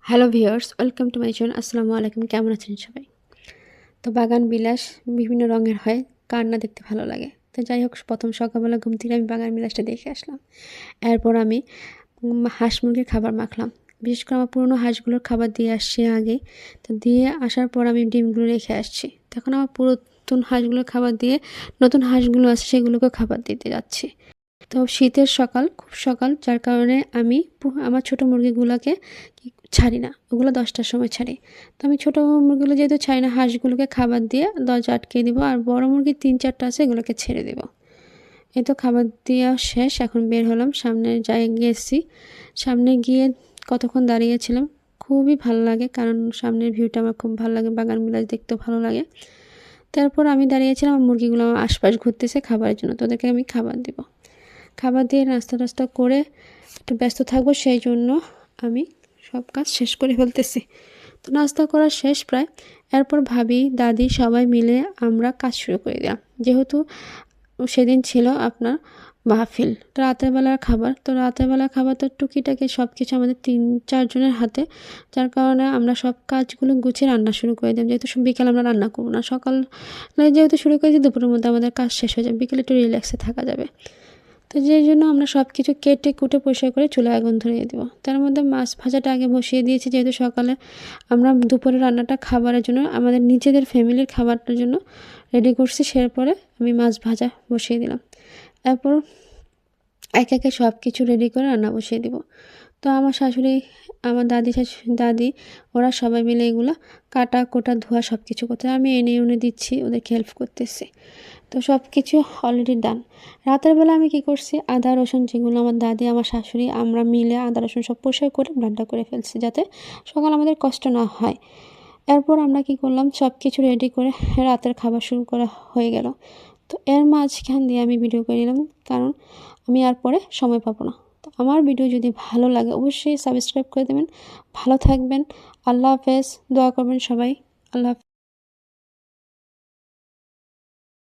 Hello viewers, welcome to my channel. আসসালামু আলাইকুম। কেমন আছেন সবাই? তো বাগান বিলাস বিভিন্ন রঙের হয়, কার না দেখতে ভালো লাগে। তো যাই হোক, প্রথম সকালবেলা ঘুম থেকে আমি বাগান বিলাসটা দেখে আসলাম। এরপর আমি হাঁস মুরগির খাবার মাখলাম। বিশেষ করে আমার পুরনো হাঁসগুলোর খাবার দিয়ে আসছি আগে। তো দিয়ে আসার পর আমি ডিমগুলো রেখে আসছি। তখন আমার পুরাতন হাঁসগুলোর খাবার দিয়ে নতুন হাঁসগুলো আছে সেগুলোকেও খাবার দিতে যাচ্ছি। তো শীতের সকাল, খুব সকাল, যার কারণে আমি আমার ছোটো মুরগিগুলোকে ছাড়ি না, ওগুলো 10টার সময় ছাড়ি। তো আমি ছোটো মুরগিগুলো যেহেতু ছাড়ি না, হাঁসগুলোকে খাবার দিয়ে দরজা আটকে দিব, আর বড় মুরগি 3-4টা আছে, এগুলোকে ছেড়ে দেব। এই তো খাবার দেওয়া শেষ, এখন বের হলাম, সামনে গেছি। সামনে গিয়ে কতক্ষণ দাঁড়িয়েছিলাম, খুবই ভালো লাগে, কারণ সামনের ভিউটা আমার খুব ভালো লাগে, বাগান বিলাস দেখতেও ভালো লাগে। তারপর আমি দাঁড়িয়েছিলাম, মুরগিগুলো আমার আশপাশ ঘুরতেছে খাবারের জন্য, তো ওদেরকে আমি খাবার দেব। খাবার দিয়ে নাস্তা টাস্তা করে একটু ব্যস্ত থাকবো, সেই জন্য আমি সব কাজ শেষ করে ফেলতেছি। তো নাস্তা করা শেষ প্রায়। এরপর ভাবি, দাদি সবাই মিলে আমরা কাজ শুরু করে দিলাম। যেহেতু সেদিন ছিল আপনার মাহফিল, তো রাতের বেলার খাবার, তো রাতের বেলার খাবার তো টুকিটাকি সব কিছু আমাদের 3-4 জনের হাতে, যার কারণে আমরা সব কাজগুলো গুছিয়ে রান্না শুরু করে দিলাম। যেহেতু বিকেলে আমরা রান্না করবো না, সকাল যেহেতু শুরু করেছি, দুপুরের মধ্যে আমাদের কাজ শেষ হয়ে যাবে, বিকেলে একটু রিল্যাক্সে থাকা যাবে। তো যেই জন্য আমরা সব কিছু কেটে কুটে পরিষ্কার করে চুলায় আগুন ধরিয়ে দেবো। তার মধ্যে মাছ ভাজাটা আগে বসিয়ে দিয়েছি, যেহেতু সকালে আমরা দুপুরে রান্নাটা খাবারের জন্য, আমাদের নিজেদের ফ্যামিলির খাবারটার জন্য রেডি করছি। সেরপরে আমি মাছ ভাজা বসিয়ে দিলাম। এরপর একে একে সব কিছু রেডি করে রান্না বসিয়ে দিব। তো আমার শাশুড়ি, আমার দাদি, ওরা সবাই মিলে এগুলো কাটা কোটা ধোয়া সব কিছু করতে, আমি এনে উনে দিচ্ছি, ওদেরকে হেল্প করতেছি। তো সব কিছু অলরেডি ডান। রাতের বেলা আমি কি করছি, আদা রসুন যেগুলো আমার দাদি, আমার শাশুড়ি, আমরা মিলে আদা রসুন সব পরিষ্কার করে ব্লেন্ডার করে ফেলছি, যাতে সকাল আমাদের কষ্ট না হয়। এরপর আমরা কি করলাম, সব কিছু রেডি করে রাতের খাবার শুরু করা হয়ে গেল। তো এর মাঝখান দিয়ে আমি ভিডিও করে নিলাম, কারণ আমি আর পরে সময় পাবো না। তো আমার ভিডিও যদি ভালো লাগে অবশ্যই সাবস্ক্রাইব করে দেবেন। ভালো থাকবেন। আল্লাহ হাফেজ। দোয়া করবেন সবাই। আল্লাহ হাফেজ।